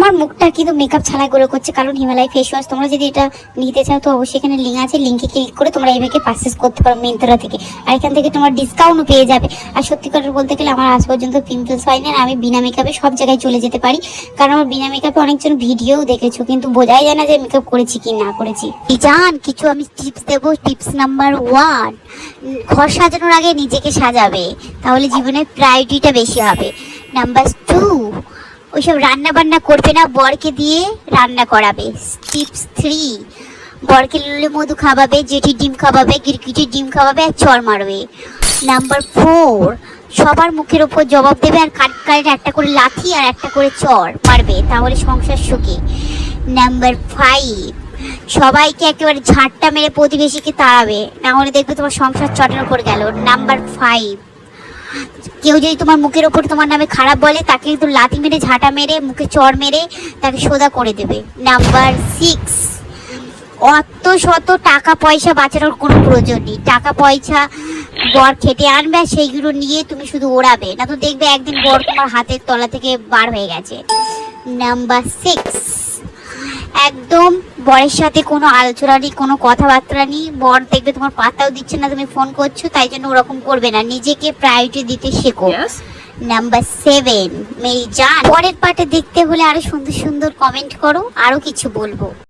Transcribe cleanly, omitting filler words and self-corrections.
আমার মুখটা কিন্তু মেকআপ ছাড়াই গ্লো করছে, কারণ হিমালয় ফেস ওয়াশ। তোমরা যদি এটা নিতে চাও তো অবশ্যই এখানে লিঙ্ক আছে, লিঙ্কে ক্লিক করে তোমরা এইভাবে পারচেজ করতে পারো মিন্ত্রা থেকে। আর এখান থেকে তোমার ডিসকাউন্টও পেয়ে যাবে। আর সত্যি কথা বলতে গেলে আমার আজ পর্যন্ত পিম্পলস হয়নি, আর আমি বিনা মেকআপে সব জায়গায় চলে যেতে পারি। কারণ আমার বিনা মেকআপে অনেকজন ভিডিও দেখেছো, কিন্তু বোঝাই যায় না যে মেকআপ করেছি কি না করেছি। জান কিছু আমি টিপস দেবো। টিপস নাম্বার 1, ঘর সাজানোর আগে নিজেকে সাজাবে, তাহলে জীবনের প্রায়োরিটিটা বেশি হবে। নাম্বার 2, ওইসব রান্না বান্না করবে না, বরকে দিয়ে রান্না করাবে। টিপস 3, বরকে লুলে মধু খাওয়াবে, জেঠি ডিম খাওয়াবে, গিরগিটির ডিম খাওয়াবে আর চর মারবে। নাম্বার 4, সবার মুখের ওপর জবাব দেবে, আর কাট একটা করে লাঠি আর একটা করে চর মারবে, তাহলে সংসার সুখী। নাম্বার 5, সবাইকে একেবারে ঝাঁটটা মেরে প্রতিবেশীকে তাড়াবে, না হলে দেখবে তোমার সংসার চটের উপর গেল। নাম্বার 5, কেউ যদি তোমার মুখের ওপর তোমার নামে খারাপ বলে, তাকে কিন্তু লাথি মেরে ঝাঁটা মেরে মুখে চড় মেরে তাকে সোজা করে দেবে। নাম্বার 6, অত শত টাকা পয়সা বাঁচানোর কোনো প্রয়োজন নেই। টাকা পয়সা বর খেটে আনবে, আর সেইগুলো নিয়ে তুমি শুধু ওড়াবে, না তো দেখবে একদিন বর তোমার হাতের তলা থেকে বার হয়ে গেছে। নাম্বার 6, একদম বরের সাথে কোনো আলোচনা নেই, কোনো কথাবার্তা নেই। বর দেখবে তোমার পাত্তাও দিচ্ছে না, তুমি ফোন করছো, তাই জন্য ওরকম করবে না, নিজেকে প্রায়োরিটি দিতে শেখো। নাম্বার 7, মেরি জান, পরের পার্টে দেখতে হলে আরো সুন্দর সুন্দর কমেন্ট করো, আরো কিছু বলবো।